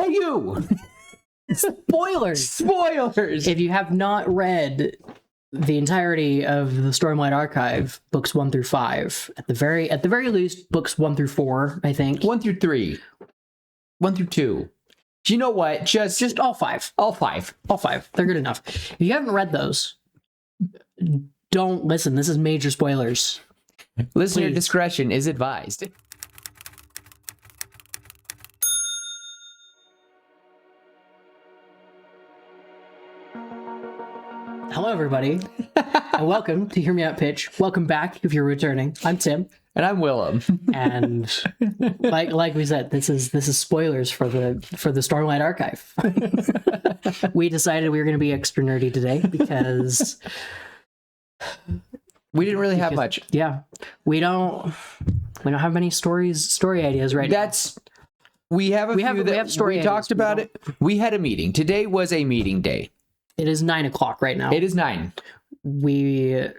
Hey, you! Spoilers! Spoilers! If you have not read the entirety of the Stormlight Archive, books 1 through 5, at the very least, books 1 through 4, I think. 1 through 3. 1 through 2. Do you know what? Just all 5. All 5. All 5. They're good enough. If you haven't read those, don't listen. This is major spoilers. Listener Please. discretion is advised. Hello, everybody, and welcome to Hear Me Out Pitch. Welcome back if you're returning. I'm Tim, and I'm Willem. And like we said, this is spoilers for the Stormlight Archive. We decided we were going to be extra nerdy today because we didn't really have much. Yeah, we don't have many story ideas right now. We have story. We talked about it. We had a meeting. Today was a meeting day. It is 9 o'clock right now. It is 9. We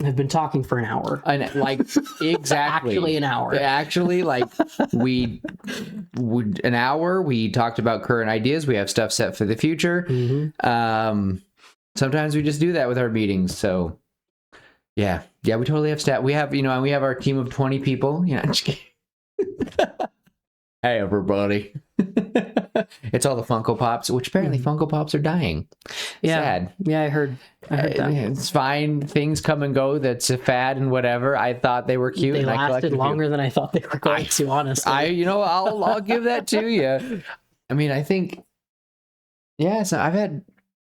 have been talking for an hour. Exactly. Actually an hour. Actually, an hour. We talked about current ideas. We have stuff set for the future. Mm-hmm. Sometimes we just do that with our meetings. So yeah, we totally have staff. We have, and we have our team of 20 people. Hey, everybody. It's all the Funko Pops, which apparently Funko Pops are dying. Yeah. Sad. Yeah, I heard that. It's fine. Things come and go. That's a fad and whatever. I thought they were cute. They and lasted longer than I thought they were going to, honestly. I'll give that to you. I mean, I think, so I've had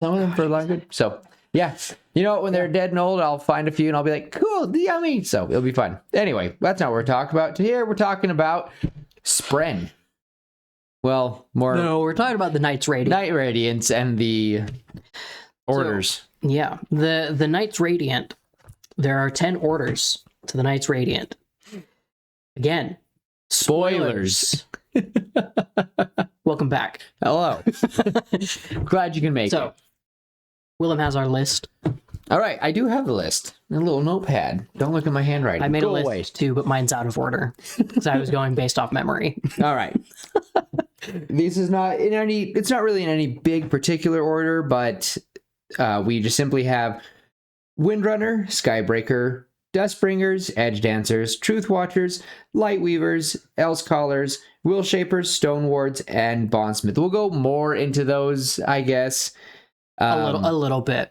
some of them for a long time. So, yeah. When they're dead and old, I'll find a few and I'll be like, cool, yummy. So it'll be fun. Anyway, that's not what we're talking about. Here, we're talking about Spren. Well, we're talking about the Knights Radiant. Night Radiance and the orders. So, the Knights Radiant. There are 10 orders to the Knights Radiant. Again, spoilers. Welcome back. Hello. Glad you can make it. So, Willem has our list. All right, I do have the list. A little notepad. Don't look at my handwriting. I made a list too, but mine's out of order because I was going based off memory. All right. This is not in any. It's not really in any big particular order, but we just simply have Windrunner, Skybreaker, Dustbringers, Edge Dancers, Truth Watchers, Light Weavers, Else Callers, Will Shapers, Stone Wards, and Bondsmith. We'll go more into those, I guess. A little bit.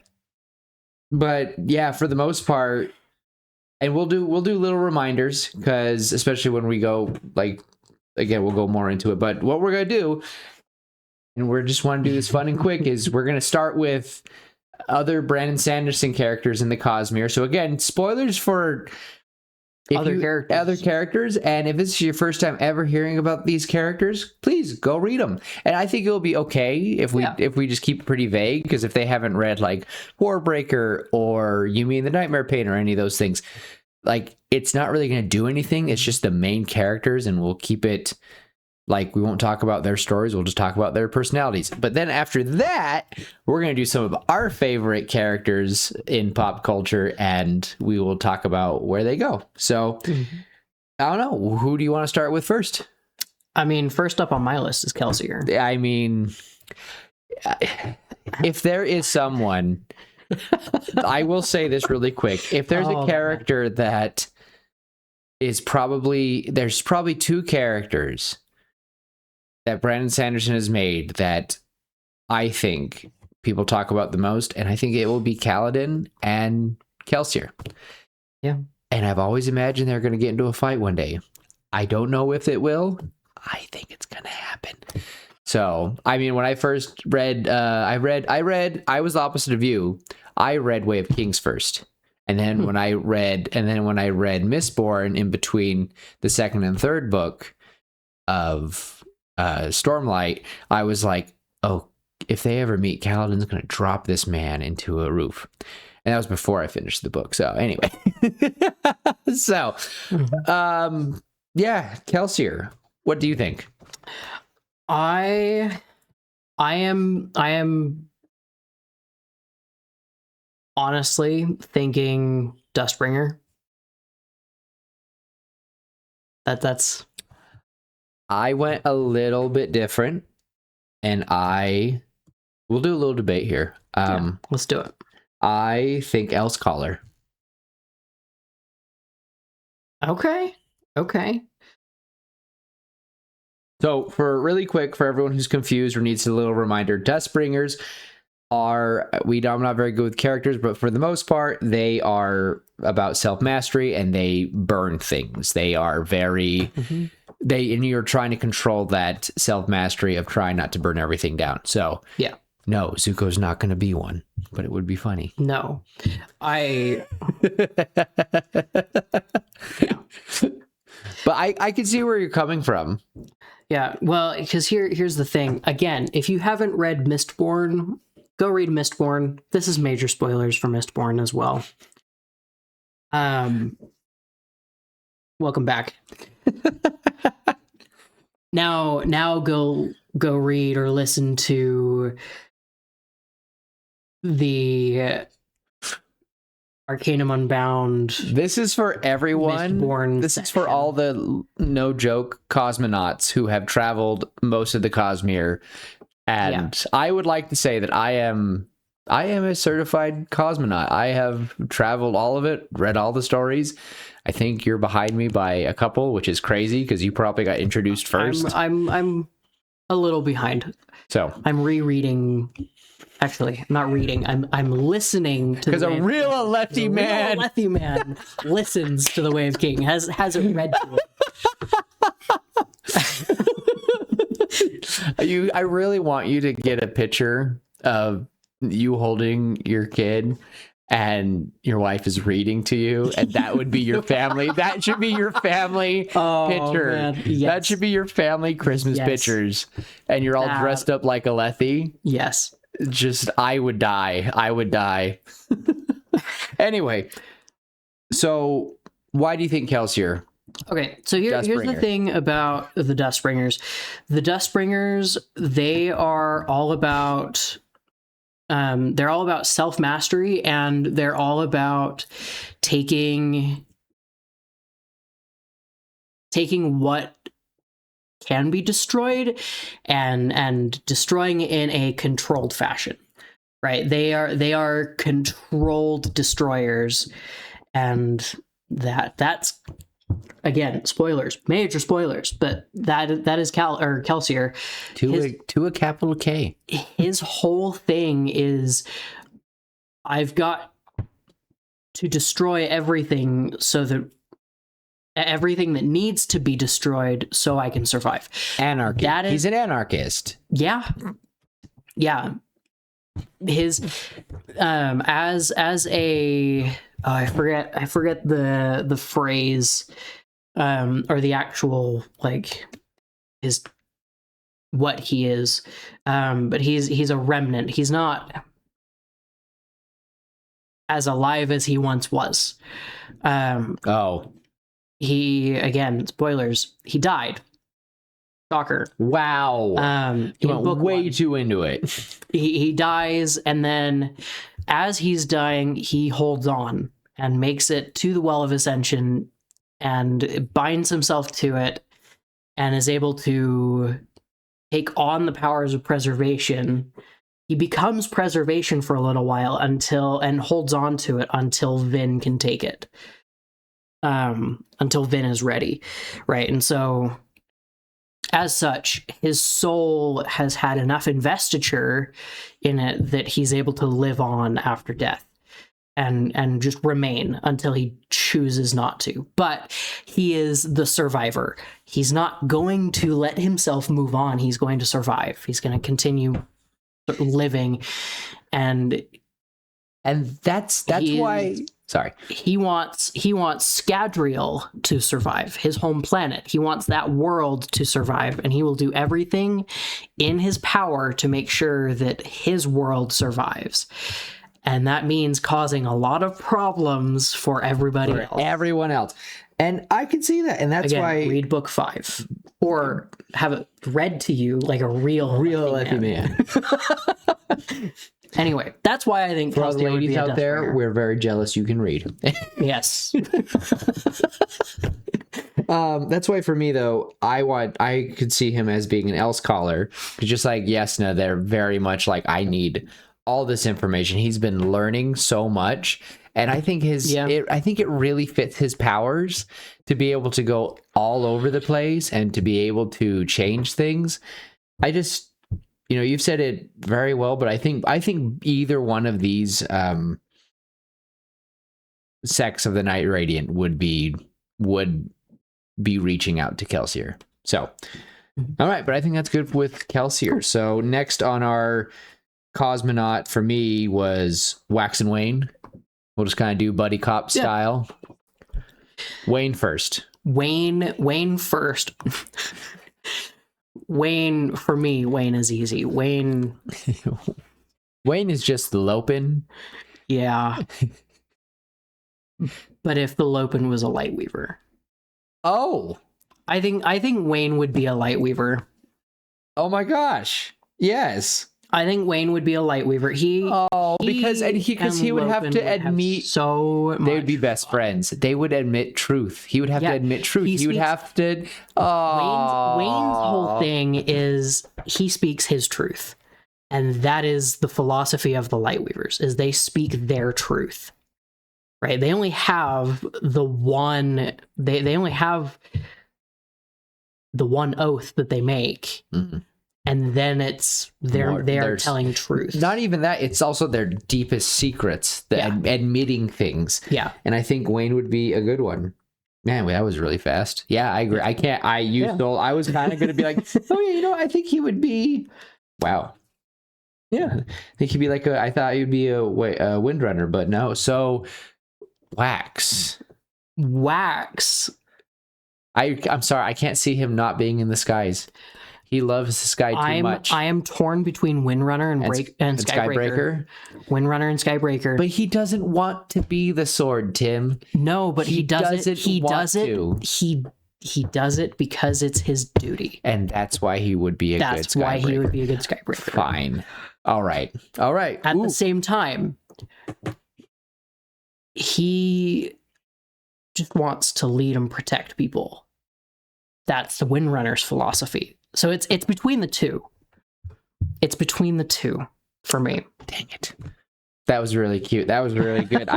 But yeah, for the most part, and we'll do little reminders because especially when we go again, we'll go more into it. But what we're gonna do, and we just want to do this fun and quick, is we're gonna start with other Brandon Sanderson characters in the Cosmere. So again, spoilers for other characters. And if this is your first time ever hearing about these characters, please go read them. And I think it'll be okay if we just keep it pretty vague, because if they haven't read like Warbreaker or Yumi and the Nightmare Painter or any of those things, it's not really going to do anything. It's just the main characters, and we'll keep it we won't talk about their stories. We'll just talk about their personalities. But then after that, we're going to do some of our favorite characters in pop culture, and we will talk about where they go. So, I don't know. Who do you want to start with first? I mean, first up on my list is Kelsier. I mean, if there is someone, I will say this really quick. If there's a character that is there's probably 2 characters that Brandon Sanderson has made that I think people talk about the most, and I think it will be Kaladin and Kelsier. Yeah. And I've always imagined they're going to get into a fight one day. I don't know if it will. I think it's going to happen. So, I mean, when I first read, I was the opposite of you. I read Way of Kings first. And then when I read Mistborn in between the second and third book of Stormlight, I was like, oh, if they ever meet, Kaladin's going to drop this man into a roof. And that was before I finished the book. So anyway, Kelsier, what do you think? I am honestly thinking Dustbringer. That's I went a little bit different. and we'll do a little debate here. Let's do it. I think Else Caller. Okay. So for really quick, for everyone who's confused or needs a little reminder, Deathbringers are, I'm not very good with characters, but for the most part, they are about self-mastery and they burn things. They are very, and you're trying to control that self-mastery of trying not to burn everything down. So yeah. No, Zuko's not going to be one, but it would be funny. No. Yeah. But I can see where you're coming from. Yeah, well, because here's the thing. Again, if you haven't read Mistborn, go read Mistborn. This is major spoilers for Mistborn as well. Welcome back. Now go read or listen to the Arcanum Unbound. This is for everyone. Mistborn this section. is for all the, no joke, Cosmonauts who have traveled most of the Cosmere. And I would like to say that I am a certified cosmonaut. I have traveled all of it, read all the stories. I think you're behind me by a couple, which is crazy because you probably got introduced first. I'm a little behind. So I'm rereading. Actually, I'm not reading. I'm listening to because a real Alethi man, real Alethi man listens to the Way of King. Hasn't read to it. I really want you to get a picture of you holding your kid and your wife is reading to you, and that would be your family. That should be your family picture. Man. Yes. That should be your family Christmas pictures, and you're all dressed up like Alethi. Yes. Just, I would die. Anyway, so why do you think Kelsier? Okay, so here's the thing about the Dustbringers. The Dustbringers, they are all about self-mastery, and they're all about taking what can be destroyed and destroying it in a controlled fashion. Right? They are controlled destroyers, and that's, again, spoilers, major spoilers, but that is Kelsier to a capital K. His whole thing is, I've got to destroy everything so that everything that needs to be destroyed so I can survive. Anarchy. He's an anarchist. Yeah. His as a I forget the phrase or the actual, like, his what he is, but he's a remnant. He's not as alive as he once was. He, again, spoilers, he died. Shocker. Wow. You went way too into it. He dies, and then as he's dying, he holds on and makes it to the Well of Ascension and binds himself to it and is able to take on the powers of preservation. He becomes preservation for a little while and holds on to it until Vin can take it. Until Vin is ready. Right. And so, as such, his soul has had enough investiture in it that he's able to live on after death and just remain until he chooses not to. But he is the survivor. He's not going to let himself move on. He's going to survive. He's going to continue living. And that's why... Sorry. He wants Scadrial to survive, his home planet. He wants that world to survive, and he will do everything in his power to make sure that his world survives. And that means causing a lot of problems for everybody else. Everyone else. And I can see that. And that's why... read book 5. Or have it read to you like a real Alethi man. Anyway, that's why I think for all the ladies out there, we're very jealous you can read. Yes. That's why for me though, I could see him as being an else caller. Just like Yesna, they're very much like, I need all this information. He's been learning so much. And I think I think it really fits his powers to be able to go all over the place and to be able to change things. I just, you've said it very well, but I think either one of these sects of the Night Radiant would be reaching out to Kelsier. So, all right, but I think that's good with Kelsier. Cool. So next on our Cosmonaut for me was Wax and Wayne. We'll just kind of do buddy cop style. Wayne first. Wayne first. Wayne, for me, Wayne is easy. Wayne is just Lopin. Yeah. But if the Lopin was a Lightweaver. Oh. I think Wayne would be a Lightweaver. Oh my gosh. Yes. I think Wayne would be a Lightweaver. Because he would have to admit so much. They would be best friends. They would admit truth. He would have to admit truth. He would have to. Wayne's whole thing is he speaks his truth, and that is the philosophy of the Lightweavers. Is they speak their truth, right? They only have the one. They only have the one oath that they make. Mm-hmm. And then it's they are telling truth. Not even that; it's also their deepest secrets, admitting things. Yeah, and I think Wayne would be a good one. Man, that was really fast. Yeah, I agree. I can't. I was kind of going to be like, oh yeah, I think he would be. Wow. Yeah, I think he'd be like I thought he'd be a Windrunner, but no. So, Wax. I'm sorry, I can't see him not being in the skies. He loves the sky too much. I am torn between Windrunner and Skybreaker. Windrunner and Skybreaker. But he doesn't want to be the sword, Tim. No, but he does it. He does it because it's his duty. And that's why he would be a good Skybreaker. That's why he would be a good Skybreaker. Fine. All right. At the same time, he just wants to lead and protect people. That's the Windrunner's philosophy. So it's between the two. It's between the two for me. Dang it. That was really cute. That was really good.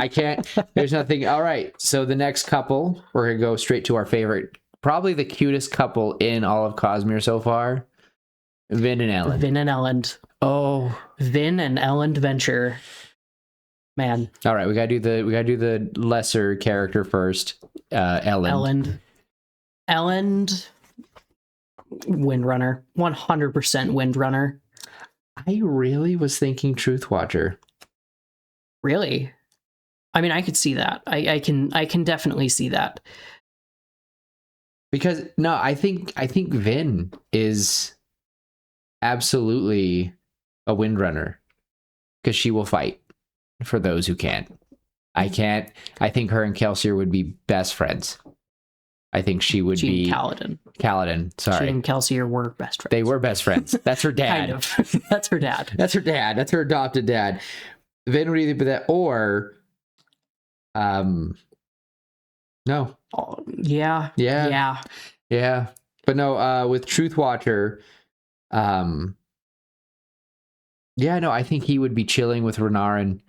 There's nothing. All right. So the next couple, we're going to go straight to our favorite, probably the cutest couple in all of Cosmere so far. Vin and Elend. Oh. Vin and Elend Venture. Man. All right. We got to do the lesser character first. Elend. Windrunner. 100% Windrunner. I really was thinking Truth Watcher. Really? I mean, I could see that. I can definitely see that. Because no, I think Vin is absolutely a Windrunner. Because she will fight for those who can't. I can't. I think her and Kelsier would be best friends. I think she would be Kaladin. Sorry. She and Kelsier were best friends. They were best friends. That's her dad. Kind of. That's her dad. That's her adopted dad. Vin would either be that or no. Yeah. But no, with Truth Watcher, I think he would be chilling with Renarin.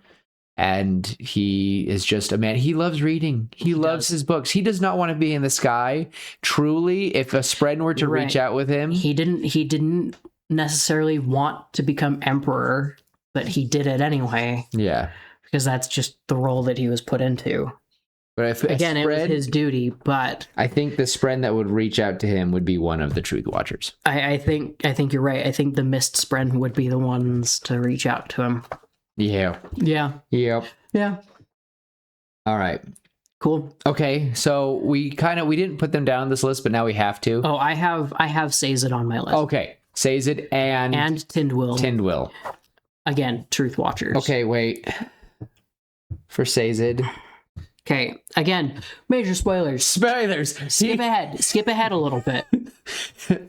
And he is just a man. He loves reading. He loves his books. He does not want to be in the sky. Truly, if a Spren were to reach out with him, he didn't necessarily want to become emperor, but he did it anyway. Yeah, because that's just the role that he was put into. But if again, it was his duty. But I think the Spren that would reach out to him would be one of the Truth Watchers. I think you're right. I think the Mist Spren would be the ones to reach out to him. Yeah. Yep. Yeah. All right. Cool. Okay, so we didn't put them down on this list, but now we have to. Oh, I have Sazed on my list. Okay, Sazed and Tindwyl. Again, Truth Watchers. Okay, wait. For Sazed. Okay, again, major spoilers. Skip ahead a little bit.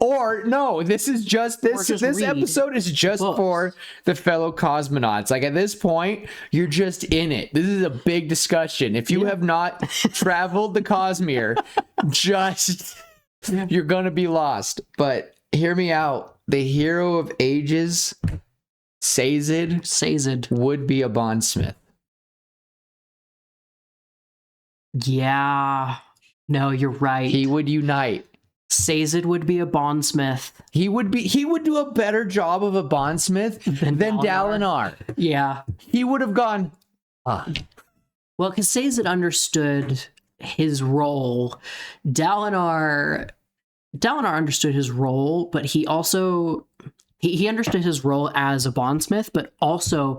Or no, this is just this just read episode is just books. for the fellow cosmonauts. Like at this point, you're just in it. This is a big discussion. If you have not traveled the Cosmere, you're gonna be lost. But hear me out. The hero of ages, Sazed would be a bondsmith. Yeah. No, you're right. He would unite. Sazed would be a bondsmith. He would do a better job of a bondsmith than Dalinar. Yeah. He would have gone. Well, because Sazed understood his role. Dalinar understood his role, but he also he understood his role as a bondsmith, but also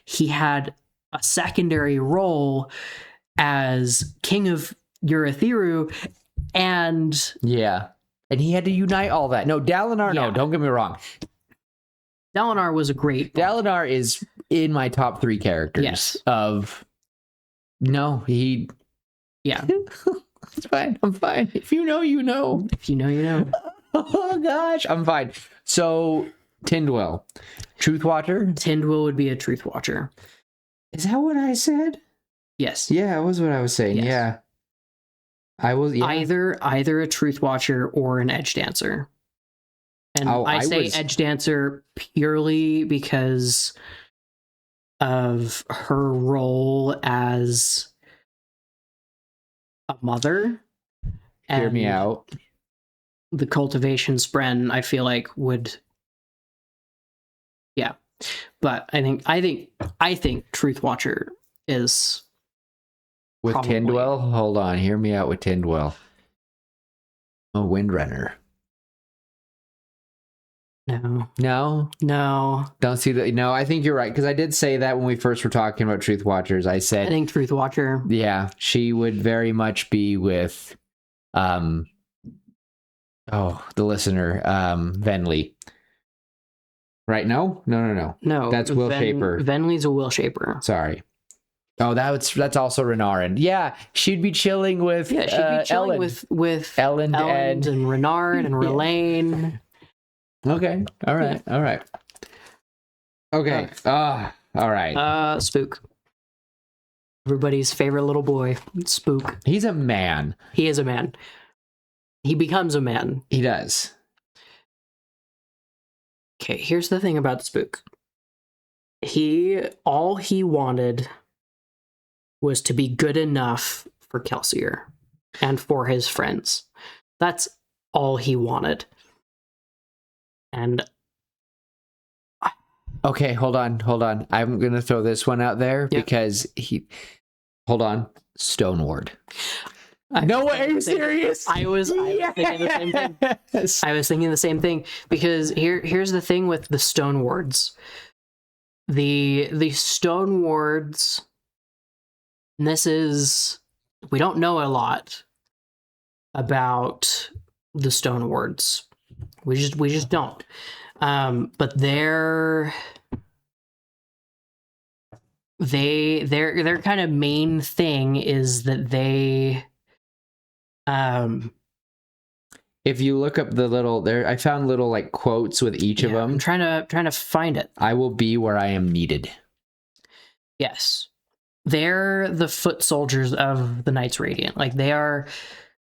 he had a secondary role as king of Urithiru, and he had to unite all that. No, Dalinar, no, don't get me wrong. Dalinar was a great Dalinar is in my top 3 characters. Yes. It's fine. I'm fine. If you know, you know. If you know, you know. Oh gosh, I'm fine. So Tindwell, Truthwatcher. Tindwell would be a Truth Watcher. Is that what I said? Yes. Yeah, it was what I was saying. Yes. Yeah. I was either a Truth Watcher or an Edge Dancer. And I say Edge Dancer purely because of her role as a mother. Hear me out. The cultivation spren, I feel like would, yeah. But I think Truth Watcher is with probably... Tindwell. Hold on, hear me out with Tindwell. A Windrunner. No. Don't see that. No, I think you're right, because I did say that when we first were talking about Truth Watchers. I said I think Truth Watcher. Yeah, she would very much be with the listener, Venli. Right? No. That's Will Shaper. Venli's a Will Shaper. Sorry. Oh, that's also Renarin. Yeah, she'd be chilling with chilling with Ellen and Renarin and Relaine. Okay. All right. Okay. All right. Spook. Everybody's favorite little boy, Spook. He's a man. He is a man. He becomes a man. He does. Okay, here's the thing about Spook. All he wanted was to be good enough for Kelsier and for his friends. That's all he wanted. And okay, hold on. I'm going to throw this one out there because hold on. Stoneward. No way, are you serious? I was thinking the same thing. I was thinking the same thing because here's the thing with the Stonewards. The Stonewards, we don't know a lot about the Stonewards. We just don't. But their kind of main thing is that they if you look up the little there, I found little like quotes with each of them. I'm trying to find it. I will be where I am needed. Yes. They're the foot soldiers of the Knights Radiant. Like they're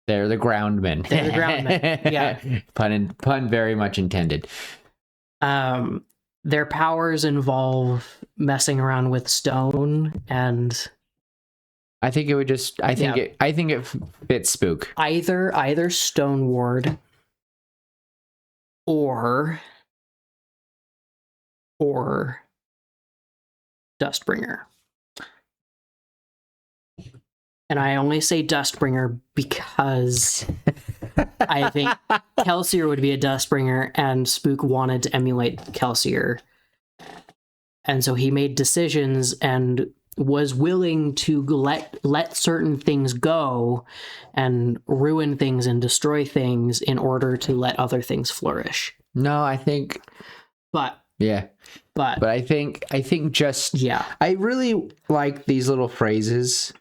the groundmen. They're the groundmen. Yeah. Pun very much intended. Their powers involve messing around with stone, and I think it would just I think it fits Spook. Either Stoneward or Dustbringer. And I only say Dustbringer because I think Kelsier would be a Dustbringer, and Spook wanted to emulate Kelsier. And so he made decisions and was willing to let certain things go and ruin things and destroy things in order to let other things flourish. No, I think... But I think just... Yeah. I really like these little phrases...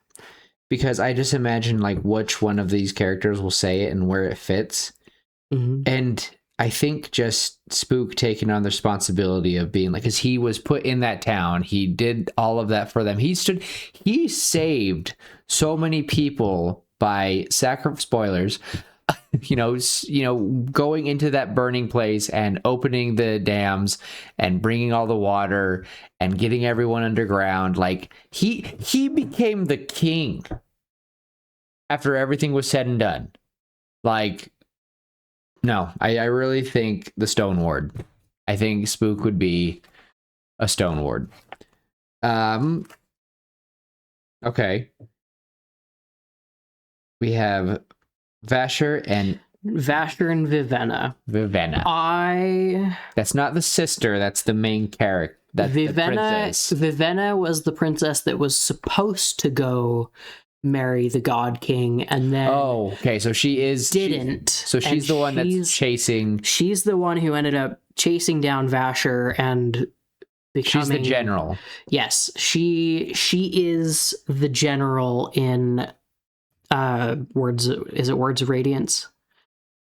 Because I just imagine like which one of these characters will say it and where it fits. And I think just Spook taking on the responsibility of being like, because he was put in that town, he did all of that for them. He saved so many people by spoilers, going into that burning place and opening the dams and bringing all the water and getting everyone underground. Like he became the king after everything was said and done. Like, no, I really think the Stone Ward. I think Spook would be a Stone Ward. Okay. We have Vasher and Vivenna. That's not the sister, that's the main character. That's the princess. Vivenna was the princess that was supposed to go marry the God King, and then so she didn't. She's the one that's chasing. She's the one who ended up chasing down Vasher and becoming. She's the general. Yes, she is the general in Words of Radiance.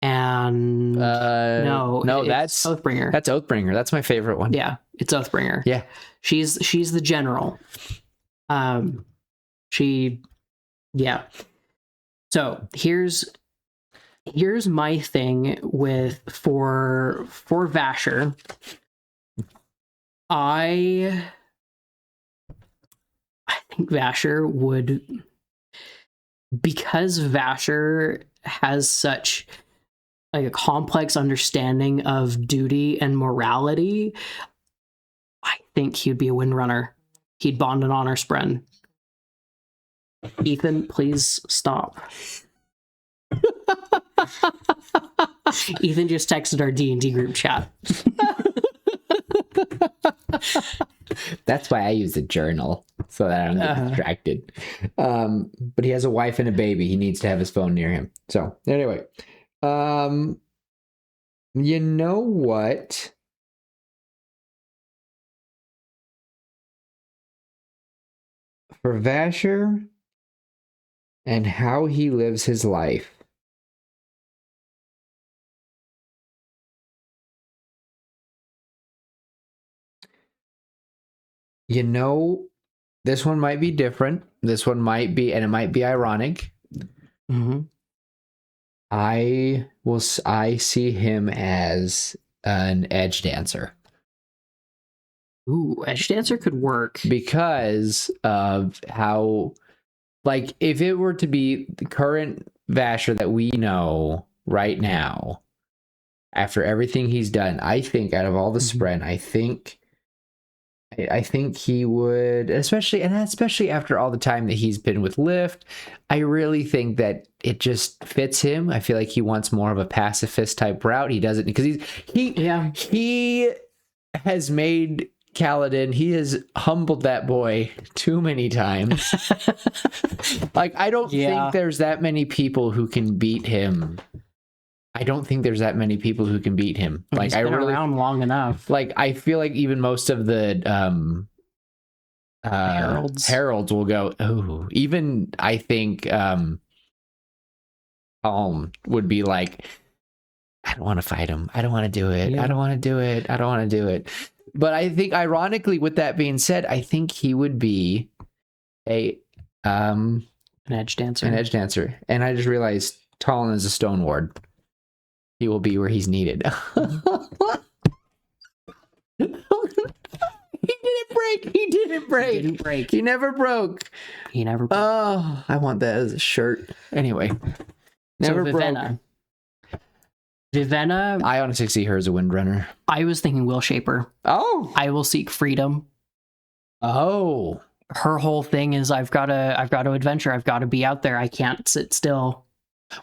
And no, that's Oathbringer. That's Oathbringer. That's my favorite one. Yeah, it's Oathbringer. Yeah, she's the general. Yeah. So here's my thing for Vasher. I think Vasher would, because Vasher has such like a complex understanding of duty and morality, I think he'd be a windrunner. He'd bond an honor spren. Ethan, please stop. Ethan just texted our D&D group chat. That's why I use a journal, so that I don't get distracted. But he has a wife and a baby. He needs to have his phone near him. So anyway, you know what? For Vasher and how he lives his life, this one might be different. This one might be, and it might be ironic. Mm-hmm. I see him as an edge dancer. Ooh, edge dancer could work because of how, like, if it were to be the current Vasher that we know right now, after everything he's done, I think out of all the Spren, I think he would, especially after all the time that he's been with Lift, I really think that it just fits him. I feel like he wants more of a pacifist type route. He doesn't, because he has made Kaladin, he has humbled that boy too many times. Like, I don't think there's that many people who can beat him. Like, he's been around long enough. Like, I feel like even most of the heralds will go, oh, even I think Calm would be like, I don't want to fight him. I don't want to do it. I don't want to do it. But I think, ironically, with that being said, I think he would be an edge dancer. And I just realized Talon is a Stone Ward. He will be where he's needed. He didn't break. He never broke. Oh, I want that as a shirt. Anyway. Never broke. Vivenna. I honestly see her as a windrunner. I was thinking Will Shaper. Oh. I will seek freedom. Oh. Her whole thing is I've got to adventure. I've got to be out there. I can't sit still.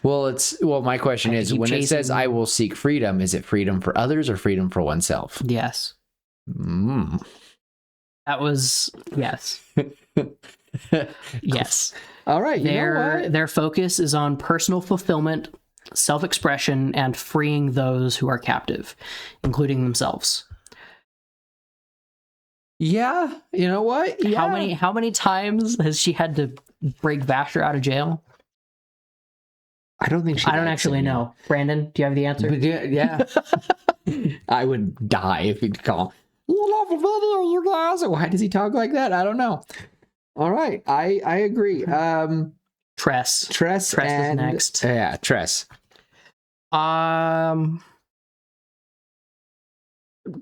Well, my question is, when it says I will seek freedom, is it freedom for others or freedom for oneself? Yes. That was, yes. Yes. All right. Their focus is on personal fulfillment, self-expression, and freeing those who are captive, including themselves. Yeah. You know what? Yeah. How many times has she had to break Vasher out of jail? I don't think she. I don't actually know. Brandon, do you have the answer? But yeah. I would die if he'd call. You love the video, you guys. Why does he talk like that? I don't know. All right, I agree. Tress. Tress Was and next. Yeah, Tress.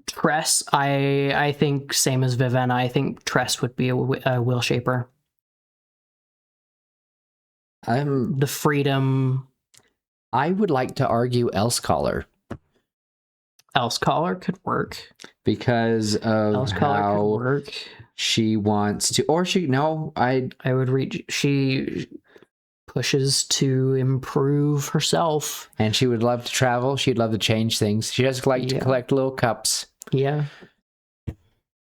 Tress. I think same as Vivenna. I think Tress would be a will shaper. The freedom. I would like to argue Elsecaller. Elsecaller could work Because of Elsecaller how could work. she wants to, or she, no, I would read, she pushes to improve herself. And she would love to travel. She'd love to change things. She just like to collect little cups. Yeah.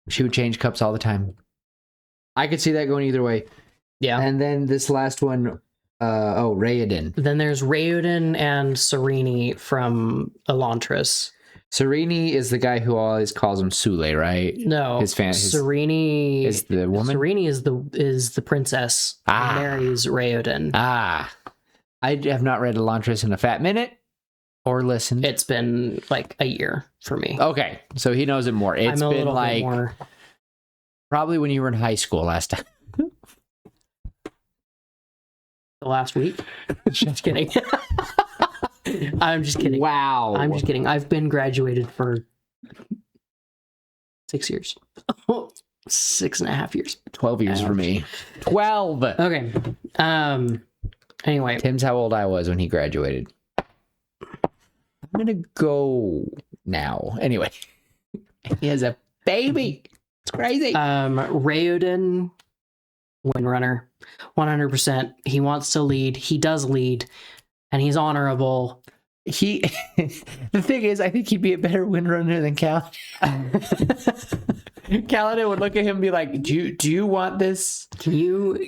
She would change cups all the time. I could see that going either way. Yeah. And then this last one, Raoden. Then there's Raoden and Serene from Elantris. Serene is the guy who always calls him Sule, right? No, Serene is the woman. Serene is the princess who marries Raoden. I have not read Elantris in a fat minute or listened. It's been like a year for me. Okay, so he knows it more. It's been like probably when you were in high school last time. The last week. Just kidding. I'm just kidding. Wow. I'm just kidding. I've been graduated for 6 years. 6.5 years. 12 years for me. 12. Okay. Anyway. Tim's how old I was when he graduated. I'm gonna go now. Anyway. He has a baby. It's crazy. Raoden, Windrunner. 100%. He wants to lead. He does lead. And he's honorable. The thing is, I think he'd be a better windrunner than Kaladin. Kaladin would look at him and be like, do you want this? Can you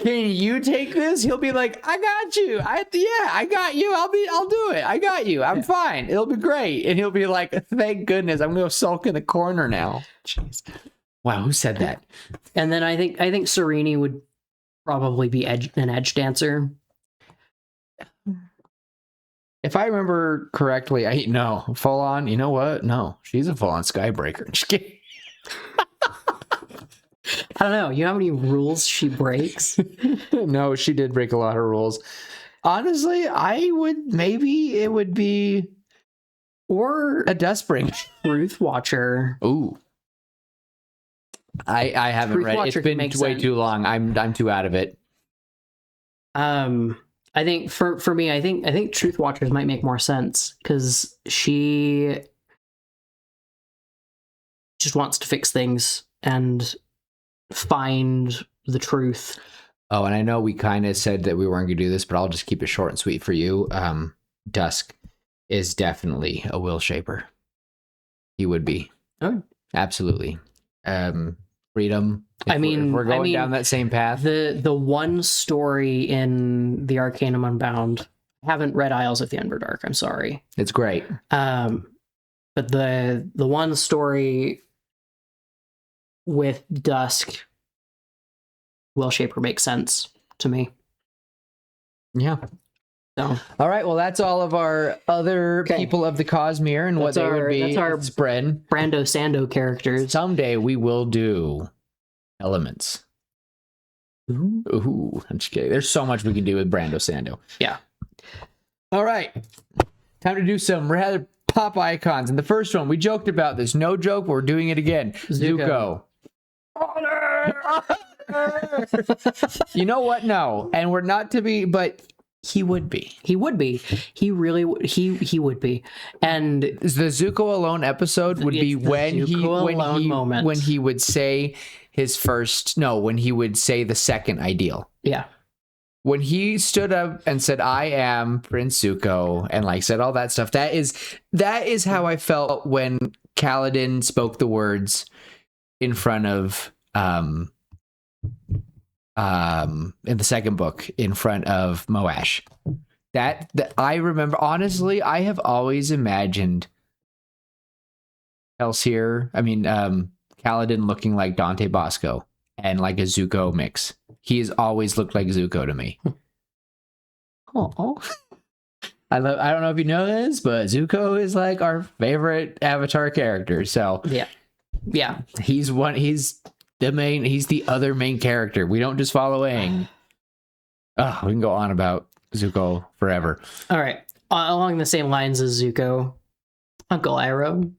take this? He'll be like, I got you. I got you. I'll do it. I got you. I'm fine. It'll be great. And he'll be like, thank goodness, I'm gonna sulk in the corner now. Jeez. Wow, who said that? And then I think Serene would probably be an edge dancer. If I remember correctly, full on. You know what? No, she's a full on Skybreaker. Just kidding. I don't know. You know how many rules she breaks? No, she did break a lot of rules. Honestly, it would be or a Dustbringer. Truth Watcher. Ooh. I haven't read it. It's been way too long. I'm too out of it. I think for me, I think Truth Watchers might make more sense because she just wants to fix things and find the truth. Oh, and I know we kind of said that we weren't going to do this, but I'll just keep it short and sweet for you. Dusk is definitely a will shaper. He would be. Oh, absolutely. Freedom. If we're going down that same path. The one story in the Arcanum Unbound, I haven't read Isles of the Underdark. I'm sorry. It's great. But the one story with Dusk, Will Shaper makes sense to me. Yeah. So. All right. Well, that's all of our other people of the Cosmere and what they would be. That's our spread. Brando Sando characters. Someday we will do elements. Ooh, I'm just kidding. There's so much we can do with Brando Sando. Yeah. All right. Time to do some rather pop icons. And the first one, we joked about this. No joke, but we're doing it again. Zuko. You know what? No. And we're not to be, but he would be. He would be. He really would. He would be. And the Zuko alone episode would be when he would say his first, when he would say the second ideal. Yeah. When he stood up and said, I am Prince Zuko, and said all that stuff. That is how I felt when Kaladin spoke the words in front of in the second book in front of Moash. That I remember. Honestly, I have always imagined Kaladin looking like Dante Bosco and like a Zuko mix. He has always looked like Zuko to me. Oh. I don't know if you know this, but Zuko is like our favorite Avatar character. So yeah, he's the other main character. We don't just follow Aang. Oh, we can go on about Zuko forever. All right, along the same lines as Zuko, Uncle Iroh.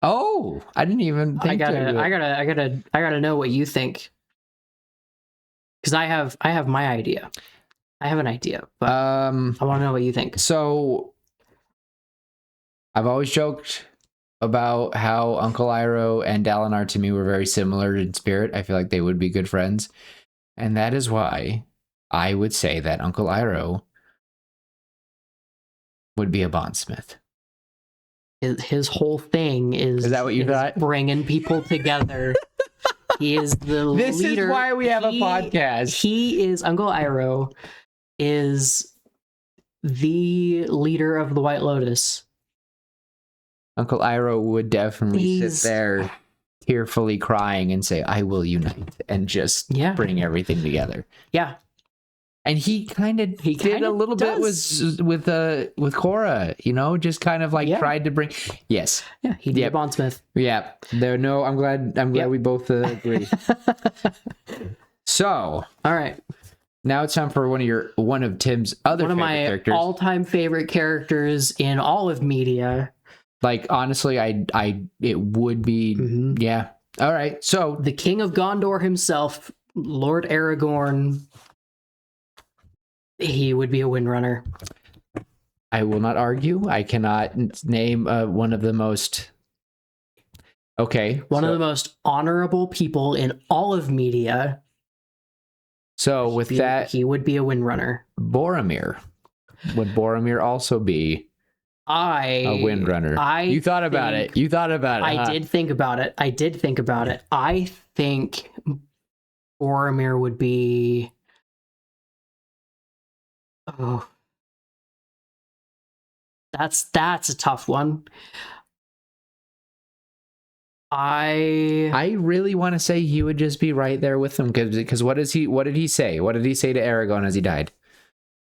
Oh, I didn't even think. I gotta know what you think, because I have my idea. I have an idea, but I want to know what you think. So, I've always joked about how Uncle Iroh and Dalinar to me were very similar in spirit. I feel like they would be good friends, and that is why I would say that Uncle Iroh would be a bondsmith. His whole thing is that what you thought? Bringing people together. He is the leader. This is why we have a podcast. He is Uncle Iroh is the leader of the White Lotus. Uncle Iroh would definitely sit there tearfully crying and say, "I will unite," and just bring everything together. Yeah. And he kind of did a little bit with Korra, you know, just kind of like tried to bring. Yes. Yeah, he did bondsmith. Yeah. I'm glad we both agree. So, all right. Now it's time for one of Tim's other favorite characters. One of my all-time favorite characters in all of media. Like, honestly, it would be yeah. All right. So the King of Gondor himself, Lord Aragorn. He would be a Windrunner. I will not argue. I cannot name one of the most. Okay. One of the most honorable people in all of media. So with that, he would be a Windrunner. Boromir. Would Boromir also be a Windrunner? You thought about it. You thought about it. I did think about it. I think Boromir would be. Oh, that's a tough one. I really want to say he would just be right there with them because what did he say? What did he say to Aragorn as he died?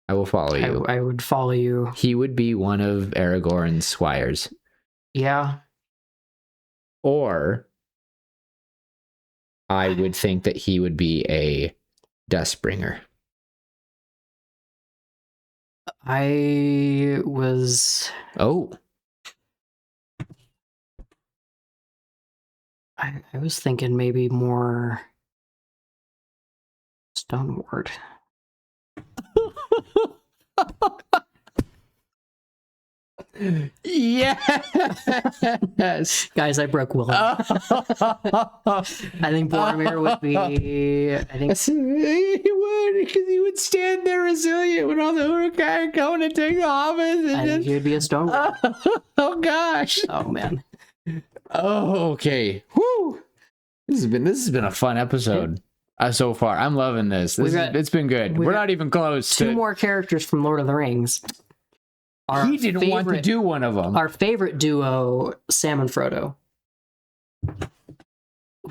I will follow you. I would follow you. He would be one of Aragorn's squires. Yeah. Or I would think that he would be a Dustbringer. I was thinking maybe more Stoneward. Yes, guys, I broke Willem. I think Boromir would be. I think he would, because he would stand there resilient when all the Uruk are going to take the Hobbits. I think he would be a Stoneward. Oh gosh! Oh man! Oh okay. Whoo! This has been a fun episode so far. I'm loving this. It's been good. We're not even close. Two more characters from Lord of the Rings. He didn't want to do one of them. Our favorite duo, Sam and Frodo.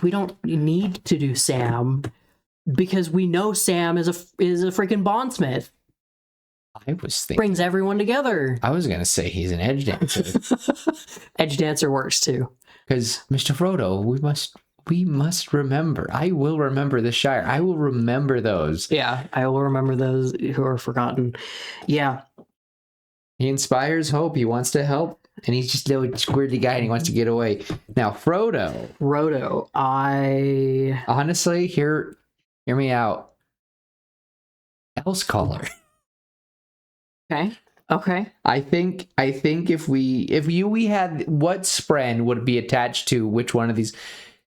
We don't need to do Sam because we know Sam is a freaking bondsmith. I was thinking brings everyone together. I was gonna say he's an edge dancer. Edge dancer works too. Because Mr. Frodo, we must remember. I will remember the Shire. I will remember those. Yeah, I will remember those who are forgotten. Yeah. He inspires hope. He wants to help. And he's just a little squirty guy and he wants to get away. Now, Frodo, I... Honestly, hear me out. Elsecaller. Okay. I think if we had what Spren would be attached to which one of these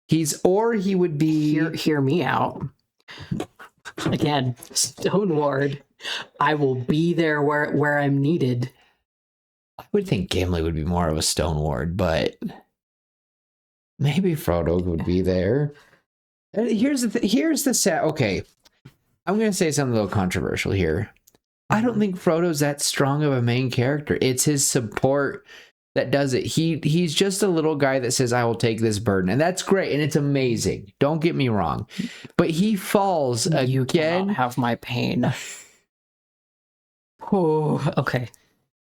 he would be hear me out. Again, Stoneward. I will be there where I'm needed. I would think Gimli would be more of a Stoneward, but maybe Frodo would be there. Here's the set. Okay, I'm gonna say something a little controversial here. I don't think Frodo's that strong of a main character. It's his support that does it. He's just a little guy that says, I will take this burden. And that's great. And it's amazing. Don't get me wrong. But he falls You again. cannot have my pain. Oh, okay.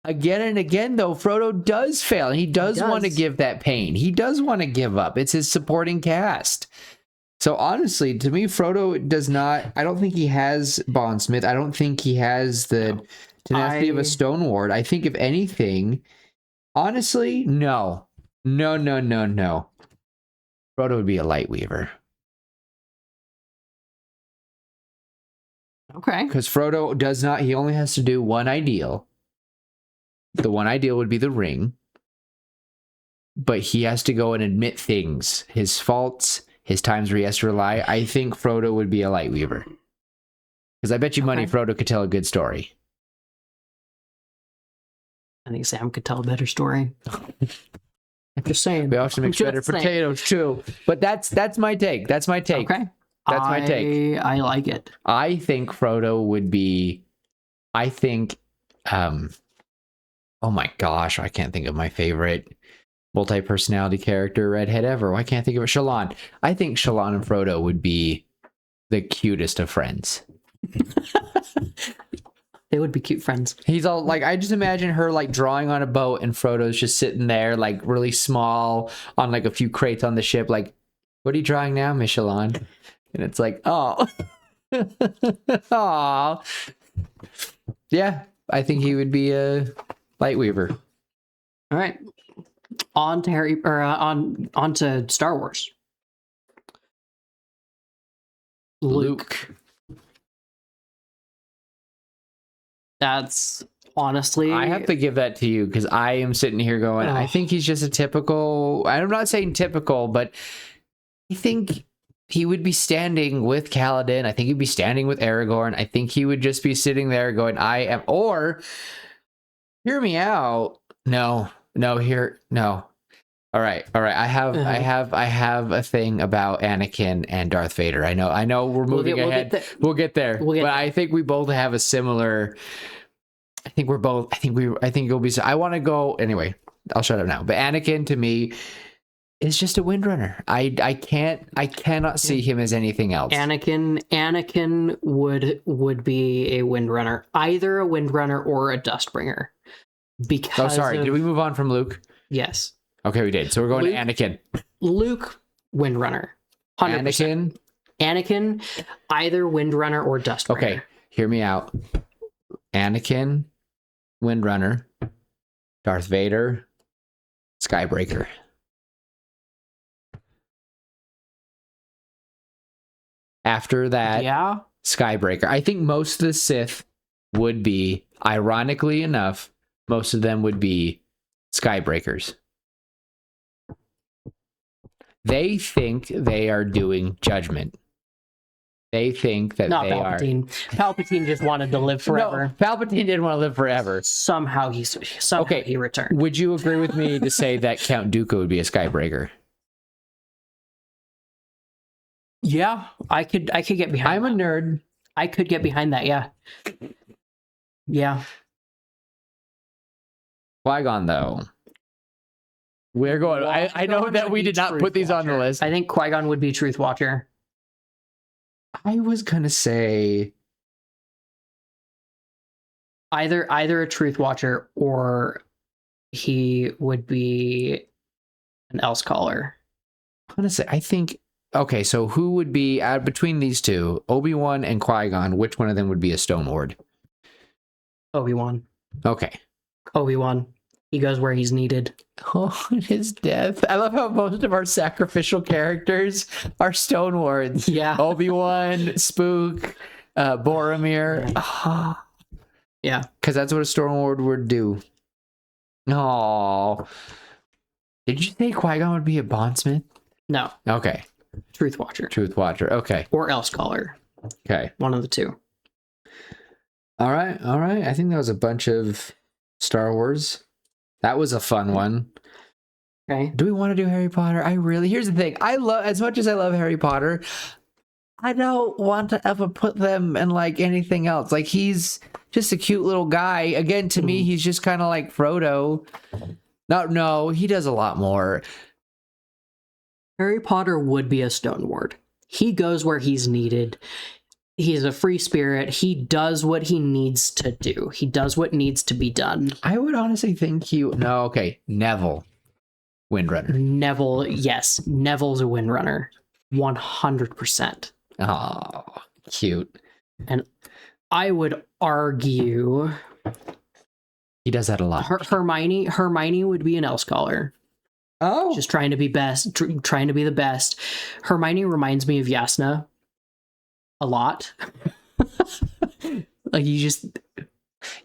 Again and again, though, Frodo does fail. He does want to give that pain. He does want to give up. It's his supporting cast. So honestly, to me, Frodo does not. I don't think he has Bondsmith. I don't think he has the tenacity of a Stoneward. I think, if anything, honestly, no. Frodo would be a Lightweaver. Okay. Because Frodo does not. He only has to do one ideal. The one ideal would be the ring. But he has to go and admit things, his faults, his times where he has to rely. I think Frodo would be a Lightweaver. Because I bet you money Frodo could tell a good story. I think Sam could tell a better story. I'm just saying. We also make better potatoes too. But that's my take. That's my take. Okay. That's my take. I like it. I think Frodo would be. I think. Oh my gosh, I can't think of my favorite multi-personality character redhead ever. Why can't I think of it? Shallan. I think Shallan and Frodo would be the cutest of friends. They would be cute friends. He's all like, I just imagine her like drawing on a boat and Frodo's just sitting there like really small on like a few crates on the ship. Like, what are you drawing now, Miss Shallan? And it's like, oh. Aw. Yeah, I think he would be a Lightweaver. All right. On to Star Wars. Luke. That's honestly, I have to give that to you because I am sitting here going, I think he's just a typical. I'm not saying typical, but I think he would be standing with Kaladin. I think he'd be standing with Aragorn. I think he would just be sitting there going, I am, or hear me out. No. All right. I have a thing about Anakin and Darth Vader. I know we're moving ahead. We'll get there. But I think we both have a similar. I think it'll be. I want to go anyway. I'll shut up now. But Anakin to me is just a Windrunner. I cannot see him as anything else. Anakin would be a Windrunner, either a Windrunner or a Dustbringer. Because did we move on from Luke? Yes. Okay, we did. So we're going to Anakin. Luke, Windrunner. 100%. Anakin, either Windrunner or Dustbringer. Okay, hear me out. Anakin, Windrunner, Darth Vader, Skybreaker. After that, Skybreaker. I think most of the Sith would be, ironically enough, most of them would be Skybreakers. They think they are doing judgment. They think that not Palpatine. Palpatine just wanted to live forever. No, Palpatine didn't want to live forever. Somehow he returned. Would you agree with me to say that Count Dooku would be a Skybreaker? Yeah, I could get behind. I'm a nerd. I could get behind that. Yeah. Yeah. Qui-Gon, though. We're going. I know that we did not put these on the list. I think Qui-Gon would be Truth Watcher. I was gonna say either a Truth Watcher or he would be an Elsecaller. I'm gonna say I think. Okay, so who would be between these two, Obi-Wan and Qui-Gon? Which one of them would be a Stoneward? Obi-Wan. Okay. Obi-Wan. He goes where he's needed. Oh, his death. I love how most of our sacrificial characters are Stonewards. Yeah. Obi-Wan, Spook, Boromir. Oh. Yeah. Because that's what a Stoneward would do. Oh. Did you say Qui-Gon would be a bondsmith? No. Okay. Truth Watcher. Truth Watcher. Okay. Or Elsecaller. Okay. One of the two. All right. I think that was a bunch of Star Wars. That was a fun one. Okay. Do we want to do Harry Potter? Here's the thing. I love, as much as I love Harry Potter, I don't want to ever put them in like anything else. Like, he's just a cute little guy. Again, to me, he's just kind of like Frodo. No, he does a lot more. Harry Potter would be a Stoneward. He goes where he's needed. He's a free spirit. He does what he needs to do. He does what needs to be done. I would honestly think Neville, Windrunner. Neville, yes, Neville's a Windrunner, 100%. Oh, cute. And I would argue he does that a lot. Hermione would be an L scholar. Oh, Just trying to be best, trying to be the best. Hermione reminds me of Yasna a lot. Like, you just...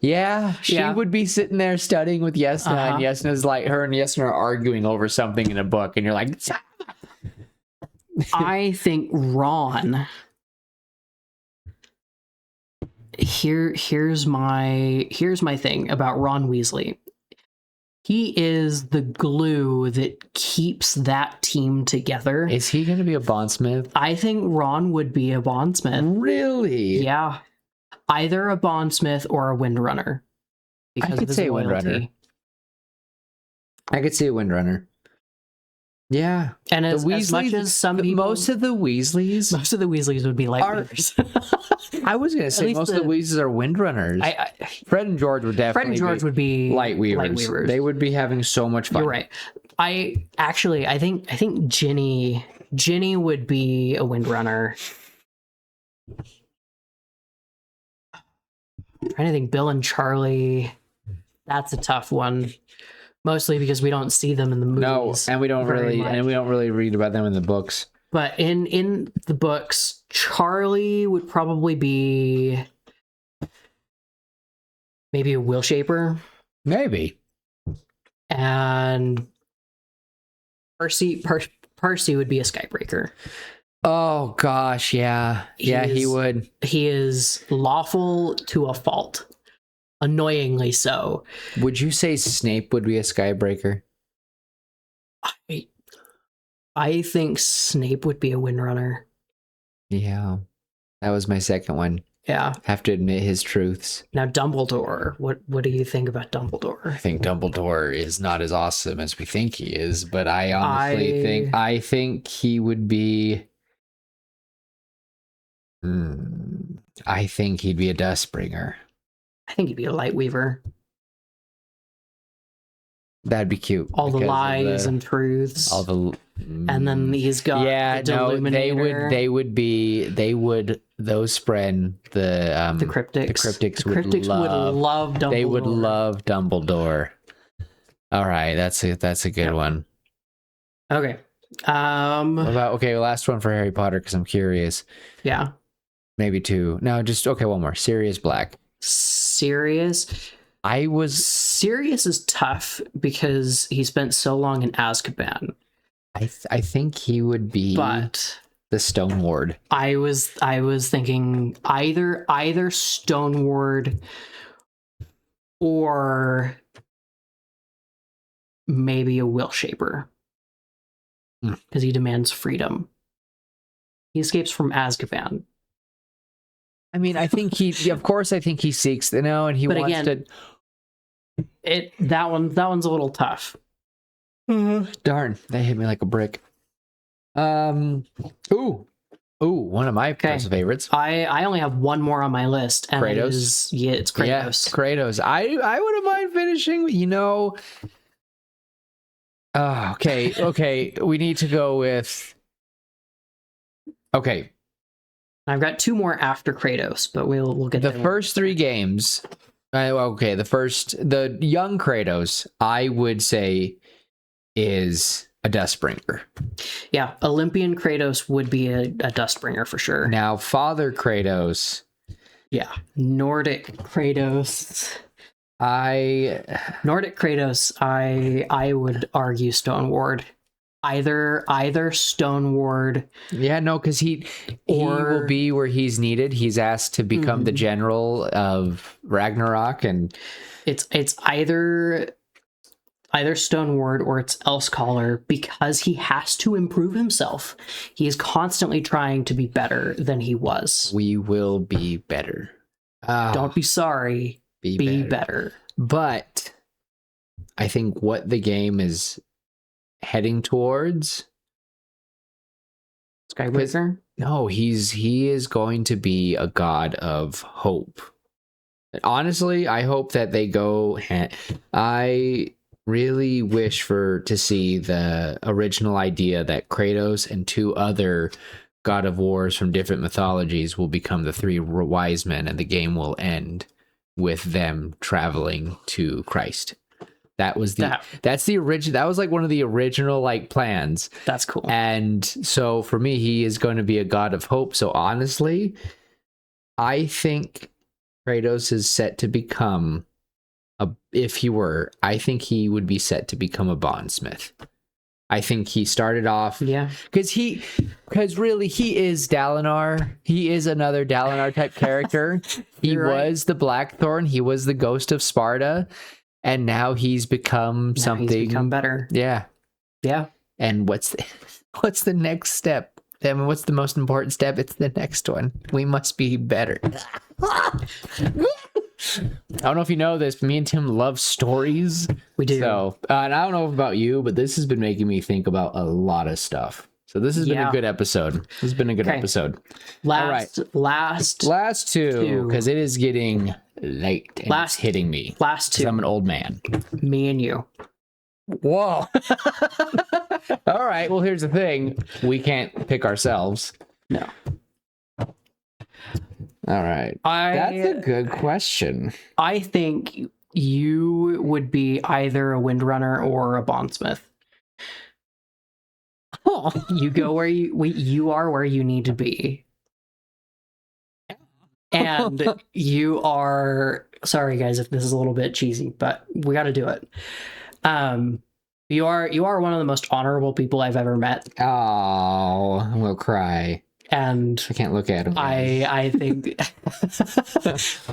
yeah, she would be sitting there studying with Yasna, and Yasna's like, her and Yasna are arguing over something in a book, and you're like... I think Ron... Here's my thing about Ron Weasley. He is the glue that keeps that team together. Is he going to be a bondsmith? I think Ron would be a bondsmith. Really? Yeah. Either a bondsmith or a windrunner. I could say windrunner. I could say a windrunner. Yeah. And as much as some people... Most of the Weasleys would be Lightweavers. I was going to say most of the Weasleys are windrunners. Fred and George would definitely be Lightweavers. They would be having so much fun. You're right. I think Ginny would be a windrunner. I'm trying to think. Bill and Charlie, that's a tough one. Mostly because we don't see them in the movies. No, and we don't really read about them in the books. But in the books, Charlie would probably be maybe a will shaper. Maybe. And Percy would be a skybreaker. Oh gosh, yeah. He would. He is lawful to a fault. Annoyingly so. Would you say Snape would be a skybreaker? I think Snape would be a windrunner. Yeah. That was my second one. Yeah. Have to admit his truths. Now Dumbledore, what do you think about Dumbledore? I think Dumbledore is not as awesome as we think he is, but I honestly think he would be I think he'd be a Dustbringer. I think he'd be a Lightweaver. That'd be cute. All the lies and truths. All the... and then he's got those friend, the cryptics. The cryptics would love Dumbledore. They would love Dumbledore. All right, that's a good one. Okay. Last one for Harry Potter because I'm curious. Yeah. Maybe two. No, just one more. Sirius Black. Sirius is tough because he spent so long in Azkaban. I think he would be the Stone Ward. I was thinking either Stone Ward or maybe a Will Shaper. Because he demands freedom. He escapes from Azkaban. I mean, I think he seeks, and he wants to. That one's a little tough. Darn, that hit me like a brick. One of my personal favorites. I only have one more on my list, and Kratos. It's Kratos. Yeah, Kratos. I wouldn't mind finishing. Okay. We need to go with. Okay. I've got two more after Kratos, but we'll get the first three games. The young Kratos, I would say, is a Dustbringer. Yeah, Olympian Kratos would be a Dustbringer for sure. Now, Father Kratos. Yeah, Nordic Kratos. I would argue Stone Ward. Either Stone Ward. Yeah, no, because he will be where he's needed. He's asked to become the general of Ragnarok, and it's either Stone Ward or it's Elsecaller because he has to improve himself. He is constantly trying to be better than he was. We will be better. Don't be sorry. Be better. But I think what the game is heading towards Skybreaker. No, he is going to be a god of hope. Honestly, I hope that they go. I really wish to see the original idea that Kratos and 2 other god of wars from different mythologies will become the 3 wise men, and the game will end with them traveling to Christ. That's the original. That was like one of the original like plans. That's cool. And so for me, he is going to be a god of hope. So honestly, I think Kratos is set to become I think he would be set to become a bondsmith. I think he started off, because really he is Dalinar. He is another Dalinar type character. He was the Blackthorn. He was the ghost of Sparta. And now he's become something. He's become better. Yeah. Yeah. And what's the next step? I mean, what's the most important step? It's the next one. We must be better. I don't know if you know this, but me and Tim love stories. We do. So, and I don't know about you, but this has been making me think about a lot of stuff. So this has been a good episode. This has been a good episode. Last 2, because it is getting late and it's hitting me. Last 2. I'm an old man. Me and you. Whoa. All right. Well, here's the thing. We can't pick ourselves. No. All right. That's a good question. I think you would be either a windrunner or a bondsmith. Oh. You go where you are where you need to be. And you are, sorry guys if this is a little bit cheesy, but we got to do it. You are one of the most honorable people I've ever met. Oh, I'm gonna cry. And I can't look at him. I think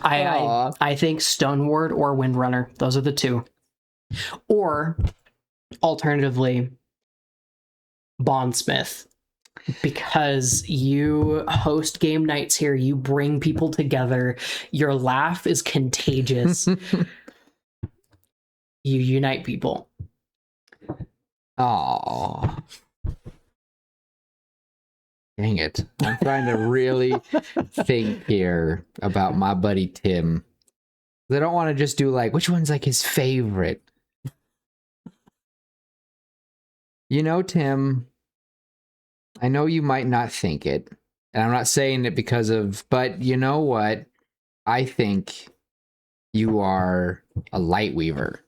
I think Stoneward or Windrunner. Those are the 2. Or alternatively, bondsmith. Because you host game nights here, you bring people together, your laugh is contagious. You unite people. Oh, dang it. I'm trying to really think here about my buddy Tim. I don't want to just do like, which one's like his favorite? You know, Tim, I know you might not think it, and I'm not saying it but you know what? I think you are a Lightweaver.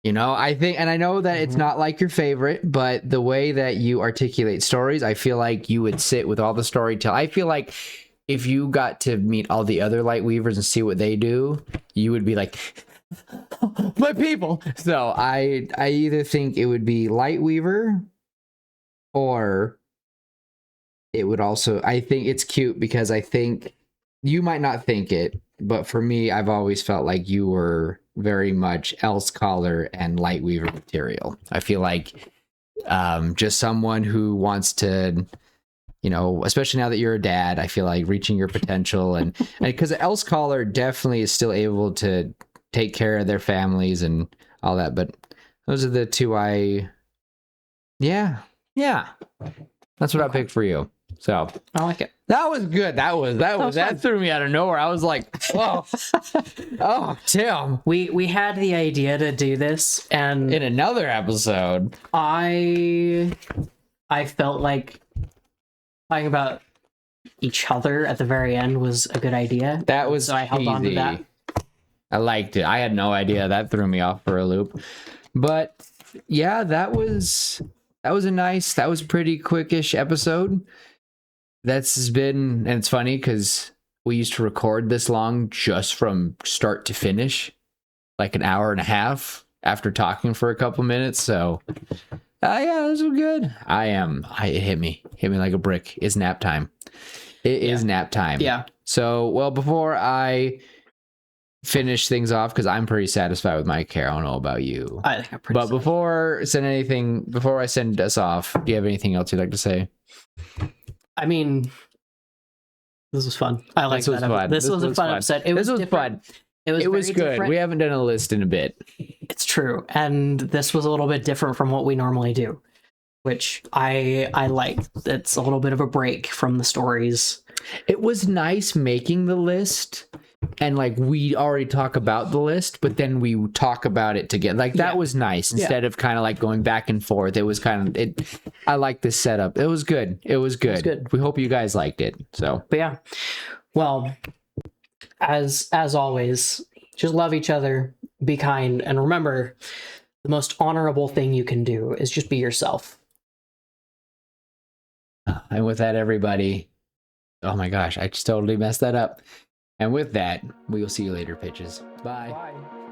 You know, I think, and I know that it's not like your favorite, but the way that you articulate stories, I feel like you would sit with all the storytelling. I feel like if you got to meet all the other Lightweavers and see what they do, you would be like, my people. So I either think it would be Lightweaver, or it would also, I think it's cute because I think you might not think it, but for me, I've always felt like you were very much Elscaller and Lightweaver material. I feel like just someone who wants to, you know, especially now that you're a dad, I feel like reaching your potential, and because Elscaller definitely is still able to take care of their families and all that, but those are the 2 yeah, that's what I picked for you. So I like it. That was good. That threw me out of nowhere. I was like, "Whoa, oh, Tim." We had the idea to do this, and in another episode, I felt like talking about each other at the very end was a good idea. That was so I held on to that. I liked it. I had no idea. That threw me off for a loop. But yeah, that was a pretty quickish episode. That's been, and it's funny because we used to record this long just from start to finish, like an hour and a half after talking for a couple minutes. So yeah, this was good. It hit me like a brick. It's nap time. It is nap time. Yeah. So, well, before I finish things off, because I'm pretty satisfied with my care. I don't know about you. I think I'm pretty But before I send us off, do you have anything else you'd like to say? I mean, this was fun. I like that. This was a fun episode. This was fun. It was good. Different. We haven't done a list in a bit. It's true. And this was a little bit different from what we normally do. which I like. It's a little bit of a break from the stories. It was nice making the list, and like we already talk about the list, but then we talk about it together. Like that was nice instead of kind of like going back and forth. It was kind of it. I like this setup. It was good. It was good. We hope you guys liked it. So, but yeah, well, as always, just love each other, be kind, and remember, the most honorable thing you can do is just be yourself. And with that, everybody. Oh my gosh, I just totally messed that up. And with that, we will see you later, pitches. Bye. Bye.